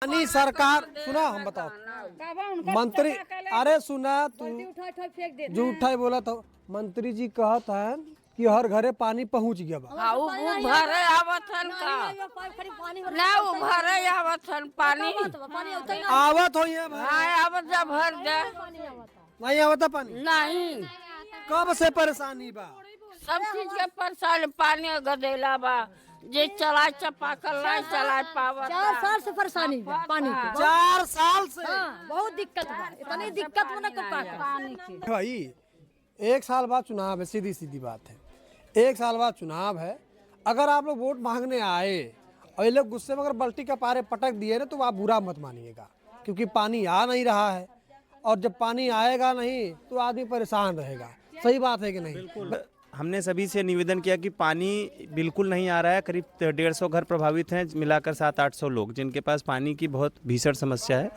पानी सरकार सुना, हम बताओ मंत्री, अरे सुना तू झूठा ही बोला तो मंत्री जी कहत है कि हर घरे पानी पहुंच गया बा। हाँ, उ भरे आवत हन का ना, उ भरे आवत हन पानी आवत हो ये भाई, हाँ आवत जा भर दे नहीं आवता पानी, नहीं कब से परेशानी बा? सब चीज के परेशान पानी गदेला बा जे चला चापाकल नहीं चला पावत 4 साल से परेशानी बा पानी के। 4 साल से बहुत दिक्कत बा, इतनी दिक्कत में पानी की। भाई 1 साल बाद चुनाव है, सीधी सीधी बात है, 1 साल बाद चुनाव है। अगर आप लोग वोट मांगने आए और ये लोग गुस्से में अगर बल्टी का पारे पटक दिए ना तो आप बुरा मत मानिएगा, क्योंकि पानी आ नहीं रहा है और जब पानी आएगा नहीं तो आदमी परेशान रहेगा। सही बात है कि नहीं? हमने सभी से निवेदन किया कि पानी बिल्कुल नहीं आ रहा है। करीब 150 घर प्रभावित हैं, मिलाकर 700-800 लोग जिनके पास पानी की बहुत भीषण समस्या है,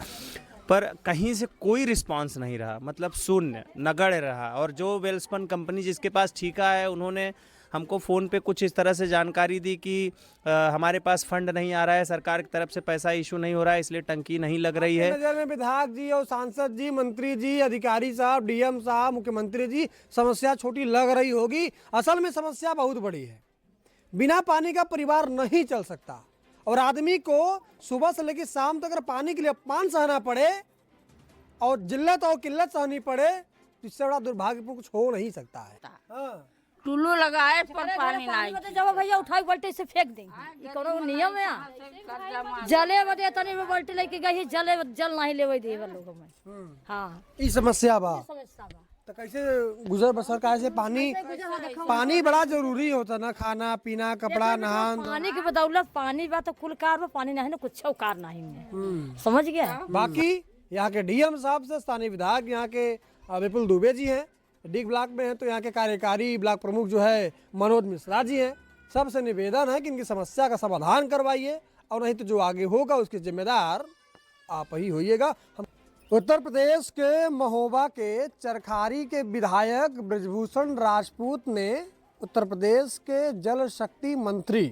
पर कहीं से कोई रिस्पांस नहीं रहा, मतलब शून्य नगण्य रहा। और जो वेलस्पन कंपनी जिसके पास ठेका है उन्होंने हमको फ़ोन पे कुछ इस तरह से जानकारी दी कि हमारे पास फंड नहीं आ रहा है, सरकार की तरफ से पैसा इशू नहीं हो रहा है, इसलिए टंकी नहीं लग रही है। नजर में विधायक जी और सांसद जी, मंत्री जी, अधिकारी साहब, डीएम साहब, मुख्यमंत्री जी, समस्या छोटी लग रही होगी, असल में समस्या बहुत बड़ी है। बिना पानी का परिवार नहीं चल सकता और आदमी को सुबह से लेकर शाम तक अगर पानी के लिए अपमान सहना पड़े और जिल्लत और किल्लत सहनी पड़े तो इससे बड़ा दुर्भाग्यपूर्ण कुछ हो नहीं सकता है। हाँ। टुल्लू लगाए पर पानी नहीं। जब भैया उठाई बाल्टी से फेंक देंगे, ये कोनो नियम है? जले बदे तनी में बाल्टी लेके गई, जले जल नहीं लेवे देवे लोग में। हाँ ई समस्या बा, समस्या बा। तो कैसे गुजर बसर का ऐसे पानी बड़ा जरूरी होता ना, खाना पीना, कपड़ा नहान। पानी के बदौलत पानी बा तो कुल कार बा, पानी नहीं ना कुछ कार नहीं है। समझ गया? बाकी यहाँ के डीएम साहब से स्थानीय विधायक यहाँ के विपुल दुबे जी हैं, डी ब्लॉक में हैं, तो यहाँ के कार्यकारी ब्लॉक प्रमुख जो है मनोज मिश्रा जी हैं। सबसे निवेदन है कि इनकी समस्या का समाधान करवाइए और नहीं तो जो आगे होगा उसके जिम्मेदार आप ही होइएगा। उत्तर प्रदेश के महोबा के चरखारी के विधायक ब्रजभूषण राजपूत ने उत्तर प्रदेश के जल शक्ति मंत्री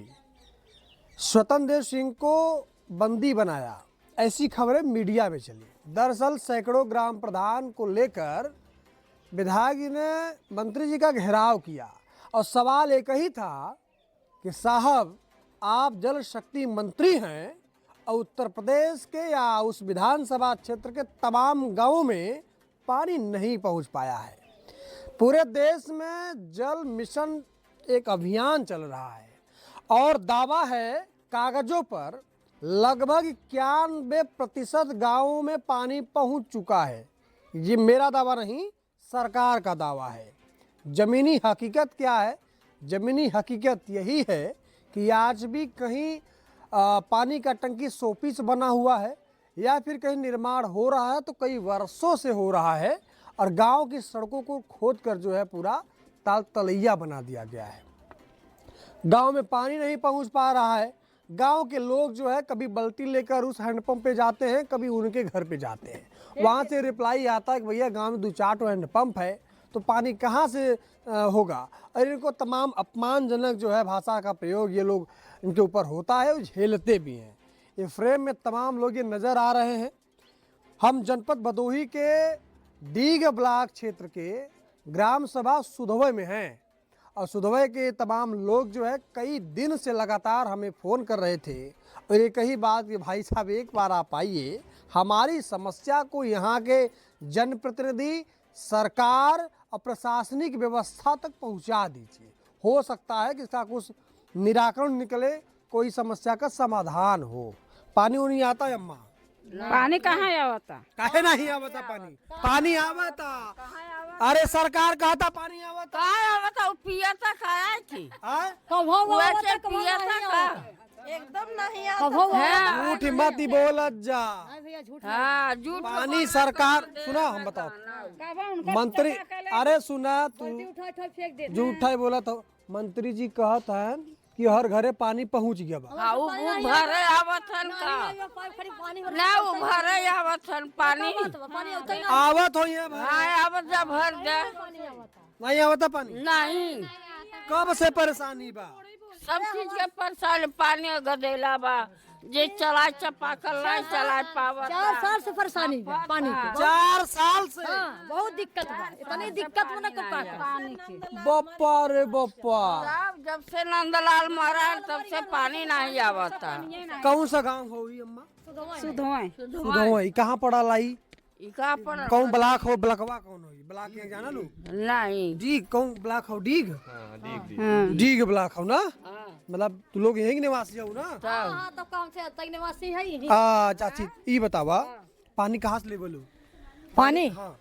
स्वतंत्र देव सिंह को बंदी बनाया, ऐसी खबरें मीडिया में चली। दरअसल सैकड़ों ग्राम प्रधान को लेकर विधायक जी ने मंत्री जी का घेराव किया और सवाल एक ही था कि साहब आप जल शक्ति मंत्री हैं और उत्तर प्रदेश के या उस विधानसभा क्षेत्र के तमाम गांवों में पानी नहीं पहुंच पाया है। पूरे देश में जल मिशन एक अभियान चल रहा है और दावा है कागजों पर लगभग 91% गांवों में पानी पहुंच चुका है। ये मेरा दावा नहीं, सरकार का दावा है। ज़मीनी हकीकत क्या है? ज़मीनी हकीकत यही है कि आज भी कहीं पानी का टंकी शोपीस बना हुआ है या फिर कहीं निर्माण हो रहा है तो कई वर्षों से हो रहा है और गांव की सड़कों को खोदकर जो है पूरा ताल तलैया बना दिया गया है। गांव में पानी नहीं पहुंच पा रहा है। गांव के लोग जो है कभी बाल्टी लेकर उस हैंडपंप पे जाते हैं, कभी उनके घर पे जाते हैं, वहाँ से रिप्लाई आता है कि भैया गांव में 2-4 हैंडपंप है तो पानी कहाँ से होगा। और इनको तमाम अपमानजनक जो है भाषा का प्रयोग ये लोग इनके ऊपर होता है और झेलते भी हैं। ये फ्रेम में तमाम लोग ये नज़र आ रहे हैं। हम जनपद भदोही के डीग ब्लॉक क्षेत्र के ग्राम सभा सुधवई में हैं और सुधवई के तमाम लोग जो है कई दिन से लगातार हमें फ़ोन कर रहे थे और एक ही बात कि भाई साहब एक बार आप आइए, हमारी समस्या को यहाँ के जनप्रतिनिधि, सरकार और प्रशासनिक व्यवस्था तक पहुँचा दीजिए। हो सकता है कि इसका कुछ निराकरण निकले, कोई समस्या का समाधान हो। पानी नहीं आता है अम्मा? पानी कहाँ आवता? काहे नहीं आवता पानी? पानी आवता, अरे सरकार कहता पानी आवता। कहाँ आवता? वो पिया था खाया थी पिया था एकदम नहीं झूठ मत बोलत जा। हाँ झूठ। पानी सरकार सुना, हम बताओ मंत्री, अरे सुना तू झूठा ही बोला तो मंत्री जी कहत है कि हर घरे पानी पहुंच गया बा। हाँ, उ भरे आवत हन का ना, उ भरे आवत हन पानी आवत हो ये भाई, हाँ आवत जा भर दे नहीं आवता पानी, नहीं कब से परेशानी बा? सब चीज के परेशान पानी गदेला बा जे चलाए चापाकल नहीं चलाए पावत 4 साल से परेशानी है पानी की 4 साल से हाँ, बहुत दिक्कत बा इतनी दिक्कत में ना पानी की बप्पा रे बप्पा। साहब जब से नंदलाल महाराज तब से पानी नहीं आवता। कौन सा गांव हो ये अम्मा? सुधोए सुधौई। कहाँ पड़ा लाई? इका पर कौन ब्लॉक हो? ब्लॉकवा कौन हो? ब्लॉक के जाना लू? नहीं डीग कौन ब्लॉक हो? डीग डीग ब्लॉक हो ना? मतलब तू लोग यहीं के निवासी हो ना? हाँ तो कौन से तक निवासी है यही चाची ये बतावा पानी कहाँ से ले बोलू? पानी हाँ।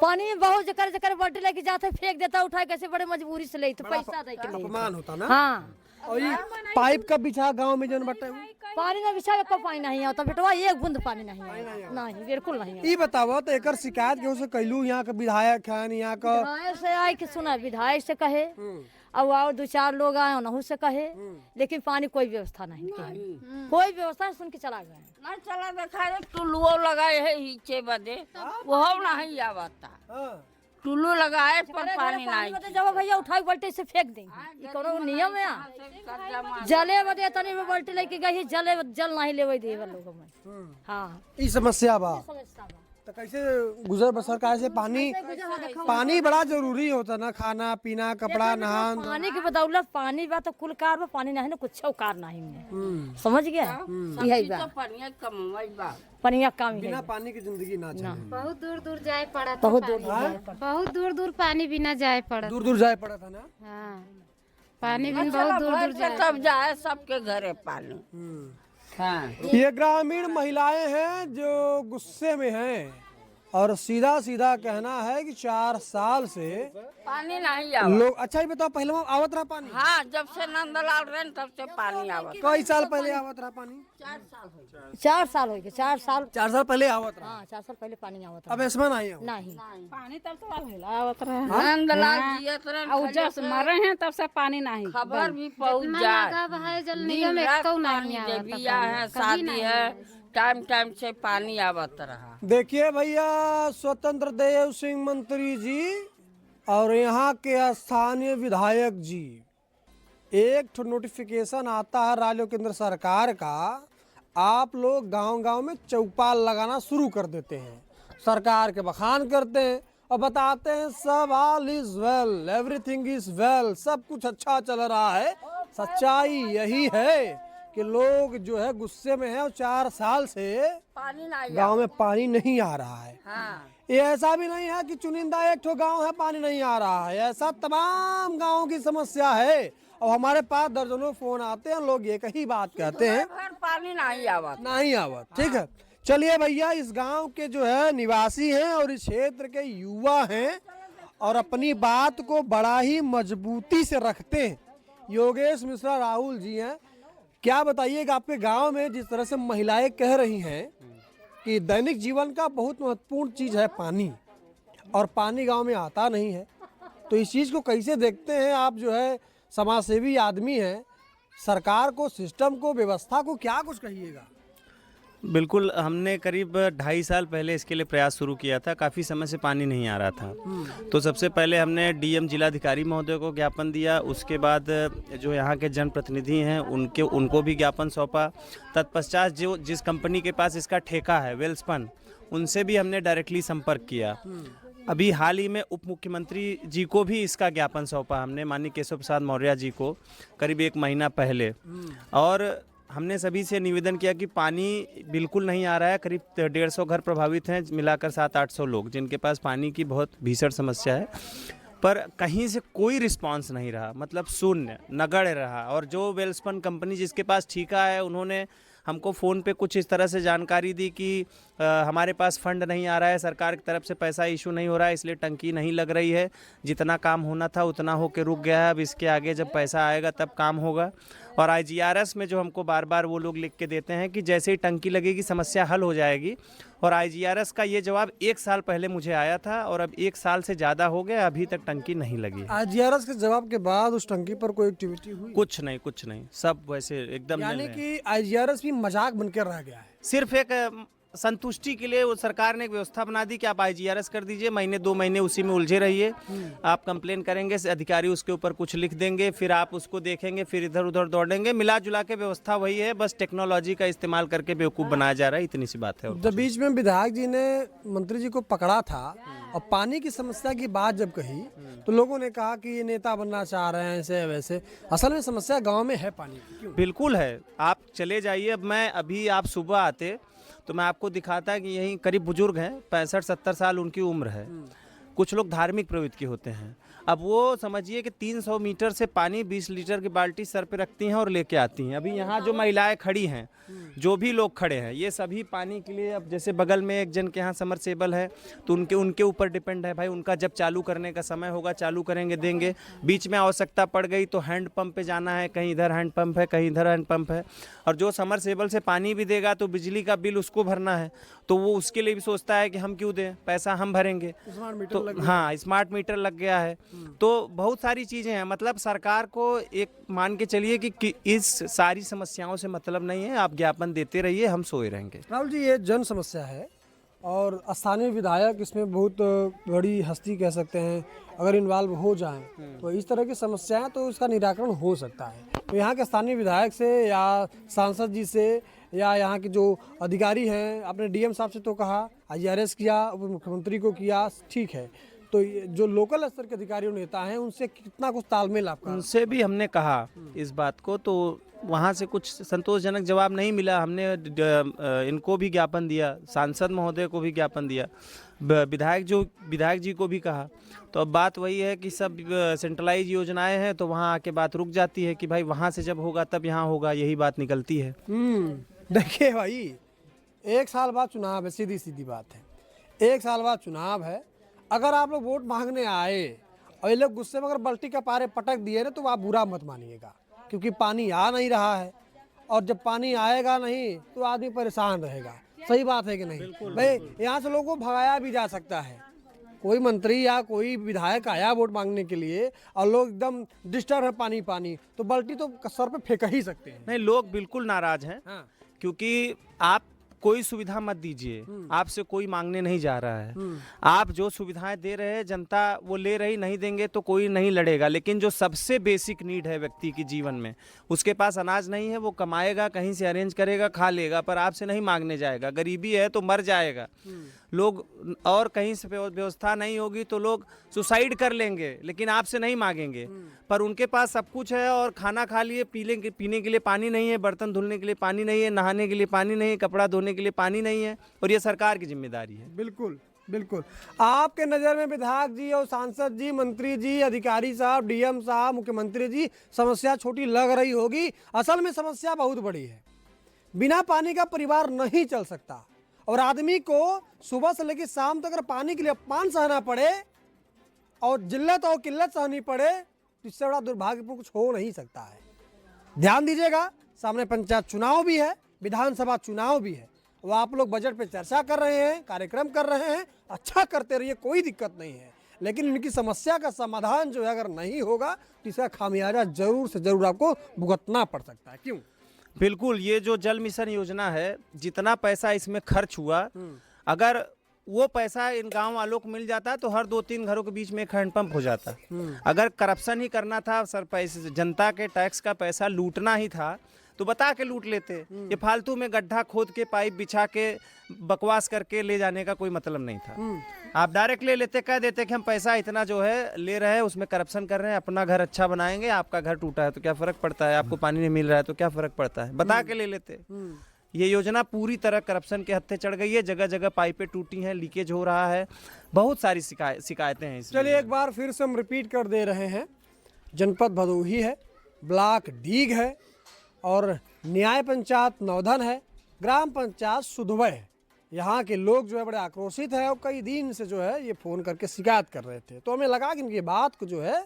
पानी में बहुत जकर जकर बल्टी लेके जाते फेंक देता उठा कैसे बड़े मजबूरी से ले तो पैसा दे के ले अपमान होता ना? हाँ और ये पाइप का बिछा गांव में जन बटे हुए। पानी में बिछा के पानी नहीं आता बेटवा एक बूंद पानी नहीं आता नहीं बिल्कुल नहीं आता ये बतावा तो एकर शिकायत केहू से कैलू? यहाँ का विधायक है यहाँ का? विधायक से आए कि सुना विधायक से कहे अब और 2-4 लोग आए उन्हों से कहे लेकिन पानी कोई व्यवस्था नहीं कहे कोई व्यवस्था सुन के चला गए नहीं चला देखा रे टुल्लुओ लगाए है हीचे बदे वो नहीं आवता। हाँ। टुल्लू लगाए पर पानी नहीं। जब भैया उठाई बल्टी से फेंक देंगे ये कोनो नियम है कर्जा मार जले बदे तनी में बल्टी लेके गई जल नहीं लेवे दे लोग में हाँ ये समस्या बा तो कैसे गुजर बसर का ऐसे पानी बड़ा जरूरी होता ना, खाना पीना कपड़ा नहान। पानी के बदौलत पानी बा तो कुल कार बा पानी नहीं ना कुछ कार नहीं में समझ गया यही बा तो पानी कमवाई बा पनिया काम ही बिना पानी की जिंदगी ना चले। बहुत दूर दूर जाए पड़ा था बहुत दूर बहुत दूर दूर पानी बिना जाए पड़ा दूर दूर जाए पड़ा था ना? हाँ पानी बिन बहुत दूर दूर से तब जाए सबके घरे पानी। हाँ ये ग्रामीण महिलाएं हैं जो गुस्से में हैं और सीधा सीधा कहना है कि 4 साल से पानी नहीं आवत। लोग। अच्छा ये बताओ पहले वहाँ आवत रहा पानी? हाँ जब से नंदलाल रहे तब से पानी आवत। कई साल पहले आवत रहा पानी? 4 साल हो गए 4 साल 4 साल पहले आवत रहा। हाँ 4 साल पहले पानी आवता अब इसमें नहीं आवत। नहीं पानी तब तो आवत रहा नंदलाल जियत रहे जब मरे हैं तब से पानी नहीं खबर भी पहुँच जाए। है जल दिन रात पानी दे बिया है शादी है टाइम टाइम से पानी आवत रहा। देखिए भैया स्वतंत्र देव सिंह मंत्री जी और यहाँ के स्थानीय विधायक जी, एक ठो नोटिफिकेशन आता है राज्य केंद्र सरकार का, आप लोग गांव-गांव में चौपाल लगाना शुरू कर देते हैं, सरकार के बखान करते हैं और बताते हैं सब all is well, everything is well, सब कुछ अच्छा चल रहा है। सच्चाई यही है कि लोग जो है गुस्से में है और 4 साल से पानी नहीं गांव में पानी नहीं आ रहा है। हाँ ये ऐसा भी नहीं है कि चुनिंदा एक ठो गांव है पानी नहीं आ रहा है, ऐसा तमाम गांवों की समस्या है। और हमारे पास दर्जनों फोन आते हैं, लोग एक ही बात कहते हैं घर पानी नहीं आवत। नहीं आवत। ठीक है चलिए भैया, इस गांव के जो है निवासी हैं और इस क्षेत्र के युवा हैं और अपनी बात को बड़ा ही मजबूती से रखते हैं। योगेश मिश्रा राहुल जी हैं, क्या बताइएगा आपके गांव में जिस तरह से महिलाएं कह रही हैं कि दैनिक जीवन का बहुत महत्वपूर्ण चीज़ है पानी और पानी गांव में आता नहीं है, तो इस चीज़ को कैसे देखते हैं आप? जो है समाजसेवी आदमी हैं, सरकार को, सिस्टम को, व्यवस्था को क्या कुछ कहिएगा? बिल्कुल, हमने करीब 2.5 साल पहले इसके लिए प्रयास शुरू किया था। काफ़ी समय से पानी नहीं आ रहा था, तो सबसे पहले हमने डीएम जिलाधिकारी महोदय को ज्ञापन दिया। उसके बाद जो यहाँ के जनप्रतिनिधि हैं उनको भी ज्ञापन सौंपा। तत्पश्चात जो जिस कंपनी के पास इसका ठेका है वेलस्पन, उनसे भी हमने डायरेक्टली संपर्क किया। अभी हाल ही में उप मुख्यमंत्री जी को भी इसका ज्ञापन सौंपा हमने, माननीय केशव प्रसाद मौर्य जी को, करीब 1 महीना पहले। और हमने सभी से निवेदन किया कि पानी बिल्कुल नहीं आ रहा है। करीब 150 घर प्रभावित हैं, मिलाकर 700-800 लोग जिनके पास पानी की बहुत भीषण समस्या है, पर कहीं से कोई रिस्पांस नहीं रहा, मतलब शून्य नगण्य रहा। और जो वेलस्पन कंपनी जिसके पास ठेका है, उन्होंने हमको फ़ोन पे कुछ इस तरह से जानकारी दी कि हमारे पास फंड नहीं आ रहा है, सरकार की तरफ से पैसा इशू नहीं हो रहा है, इसलिए टंकी नहीं लग रही है, जितना काम होना था उतना होके रुक गया है, अब इसके आगे जब पैसा आएगा तब काम होगा। और IGRS में जो हमको बार बार वो लोग लिख के देते हैं कि जैसे ही टंकी लगेगी समस्या हल हो जाएगी, और IGRS का ये जवाब 1 साल पहले मुझे आया था और अब 1 साल से ज़्यादा हो गया, अभी तक टंकी नहीं लगी। IGRS के जवाब के बाद उस टंकी पर कोई एक्टिविटी हुई? कुछ नहीं, सब वैसे एकदम यानी कि IGRS भी मजाक बनकर रह गया है। सिर्फ एक संतुष्टि के लिए वो सरकार ने एक व्यवस्था बना दी कि आप IGRS कर दीजिए, महीने 2 महीने उसी में उलझे रहिए। आप कंप्लेन करेंगे, अधिकारी उसके ऊपर कुछ लिख देंगे, फिर आप उसको देखेंगे, फिर इधर उधर दौड़ेंगे। मिला जुला के व्यवस्था वही है, बस टेक्नोलॉजी का इस्तेमाल करके बेवकूफ़ बनाया जा रहा है, इतनी सी बात है। और जब बीच में विधायक जी ने मंत्री जी को पकड़ा था और पानी की समस्या की बात जब कही तो लोगों ने कहा कि ये नेता बनना चाह रहे हैं ऐसे वैसे। असल में समस्या गांव में है पानी की। क्यों? बिल्कुल है, आप चले जाइए। अब मैं अभी आप सुबह आते तो मैं आपको दिखाता कि यहीं करीब बुजुर्ग हैं, 65-70 साल उनकी उम्र है। कुछ लोग धार्मिक प्रवृत्ति के होते हैं। अब वो समझिए कि 300 मीटर से पानी 20 लीटर की बाल्टी सर पे रखती हैं और लेके आती हैं। अभी यहाँ जो महिलाएं खड़ी हैं, जो भी लोग खड़े हैं, ये सभी पानी के लिए, अब जैसे बगल में एक जन के यहाँ समरसेबल है तो उनके ऊपर डिपेंड है भाई। उनका जब चालू करने का समय होगा चालू करेंगे, देंगे। बीच में आवश्यकता पड़ गई तो हैंड पंप पे जाना है, कहीं इधर हैंड पंप है, कहीं इधर हैंड पंप है। और जो समरसेबल से पानी भी देगा तो बिजली का बिल उसको भरना है, तो वो उसके लिए भी सोचता है कि हम क्यों दें, पैसा हम भरेंगे। तो हाँ, स्मार्ट मीटर लग गया है। तो बहुत सारी चीज़ें हैं। मतलब सरकार को एक मान के चलिए कि इस सारी समस्याओं से मतलब नहीं है, आप ज्ञापन देते रहिए, हम सोए रहेंगे। राहुल जी, ये जन समस्या है और स्थानीय विधायक इसमें बहुत बड़ी हस्ती कह सकते हैं, अगर इन्वॉल्व हो जाएं तो इस तरह की समस्याएं तो इसका निराकरण हो सकता है। तो यहाँ के स्थानीय विधायक से या सांसद जी से या यहाँ के जो अधिकारी हैं, आपने DM साहब से तो कहा, IGRS किया, उप मुख्यमंत्री को किया, ठीक है। तो जो लोकल स्तर के अधिकारी और नेता हैं उनसे कितना कुछ तालमेल आपका? उनसे भी हमने कहा इस बात को, तो वहाँ से कुछ संतोषजनक जवाब नहीं मिला। हमने इनको भी ज्ञापन दिया, सांसद महोदय को भी ज्ञापन दिया, विधायक जी को भी कहा। तो अब बात वही है कि सब सेंट्रलाइज योजनाएं हैं तो वहाँ आके बात रुक जाती है कि भाई वहाँ से जब होगा तब यहाँ होगा, यही बात निकलती है। देखिए भाई, 1 साल बाद चुनाव है, सीधी सीधी बात है। 1 साल बाद चुनाव है, अगर आप लोग वोट मांगने आए और ये लोग गुस्से में अगर बल्टी का पारे पटक दिए ना तो आप बुरा मत मानिएगा, क्योंकि पानी आ नहीं रहा है और जब पानी आएगा नहीं तो आदमी परेशान रहेगा। सही बात है कि नहीं भाई? यहाँ से लोगों को भगाया भी जा सकता है। कोई मंत्री या कोई विधायक आया वोट मांगने के लिए और लोग एकदम डिस्टर्ब है, पानी पानी, तो बल्टी तो सर पे फेंक ही सकते हैं। नहीं, लोग बिल्कुल नाराज हैं। हाँ। क्योंकि आप कोई सुविधा मत दीजिए, आपसे कोई मांगने नहीं जा रहा है। आप जो सुविधाएं दे रहे हैं, जनता वो ले रही, नहीं देंगे तो कोई नहीं लड़ेगा। लेकिन जो सबसे बेसिक नीड है व्यक्ति की जीवन में, उसके पास अनाज नहीं है, वो कमाएगा, कहीं से अरेंज करेगा, खा लेगा, पर आपसे नहीं मांगने जाएगा। गरीबी है तो मर जाएगा लोग, और कहीं से व्यवस्था नहीं होगी तो लोग सुसाइड कर लेंगे, लेकिन आपसे नहीं मांगेंगे। पर उनके पास सब कुछ है और खाना खा लिए, पीने के लिए पानी नहीं है, बर्तन धुलने के लिए पानी नहीं है, नहाने के लिए पानी नहीं है, कपड़ा धोने के लिए पानी नहीं है, और ये सरकार की जिम्मेदारी है। बिल्कुल बिल्कुल। आपके नज़र में विधायक जी और सांसद जी, मंत्री जी, अधिकारी साहब, DM साहब, मुख्यमंत्री जी, समस्या छोटी लग रही होगी, असल में समस्या बहुत बड़ी है। बिना पानी का परिवार नहीं चल सकता और आदमी को सुबह से लेकर शाम तक अगर पानी के लिए अपमान सहना पड़े और जिल्लत और किल्लत सहनी पड़े तो इससे बड़ा दुर्भाग्यपूर्ण कुछ हो नहीं सकता है। ध्यान दीजिएगा, सामने पंचायत चुनाव भी है, विधानसभा चुनाव भी है, वो आप लोग बजट पे चर्चा कर रहे हैं, कार्यक्रम कर रहे हैं, अच्छा करते रहिए, कोई दिक्कत नहीं है। लेकिन इनकी समस्या का समाधान जो है अगर नहीं होगा तो इसका खामियाजा जरूर से जरूर आपको भुगतना पड़ सकता है। क्यों? बिल्कुल, ये जो जल मिशन योजना है, जितना पैसा इसमें खर्च हुआ, अगर वो पैसा इन गांव वालों को मिल जाता तो हर 2-3 घरों के बीच में एक हैंडपंप हो जाता। अगर करप्शन ही करना था, सर पैसे जनता के टैक्स का पैसा लूटना ही था तो बता के लूट लेते। ये फालतू में गड्ढा खोद के पाइप बिछा के बकवास करके ले जाने का कोई मतलब नहीं था। आप डायरेक्ट ले लेते, कह देते कि हम पैसा इतना जो है ले रहे हैं, उसमें करप्शन कर रहे हैं, अपना घर अच्छा बनाएंगे, आपका घर टूटा है तो क्या फर्क पड़ता है, आपको पानी नहीं मिल रहा है तो क्या फर्क पड़ता है, बता के ले लेते। ये योजना पूरी तरह करप्शन के हत्थे चढ़ गई है, जगह जगह पाइपें टूटी हैं, लीकेज हो रहा है, बहुत सारी शिकायतें हैं इसमें। चलिए एक बार फिर से हम रिपीट कर दे रहे हैं, जनपद भदोही है, ब्लॉक डीग है और न्याय पंचायत नौधन है, ग्राम पंचायत सुधवय है। यहाँ के लोग जो है बड़े आक्रोशित है और कई दिन से जो है ये फ़ोन करके शिकायत कर रहे थे, तो हमें लगा कि इनकी बात को जो है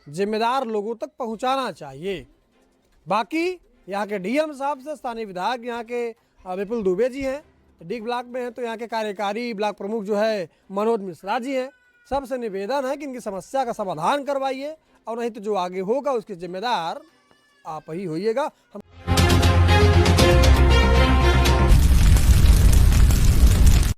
जिम्मेदार लोगों तक पहुँचाना चाहिए। बाकी यहाँ के DM साहब से स्थानीय विधायक यहाँ के विपुल दुबे जी हैं, डीग ब्लॉक में हैं, तो यहाँ के कार्यकारी ब्लॉक प्रमुख जो है मनोज मिश्रा जी हैं। सबसे निवेदन है कि इनकी समस्या का समाधान करवाइए और नहीं तो जो आगे होगा उसके जिम्मेदार आप ही होइएगा। हम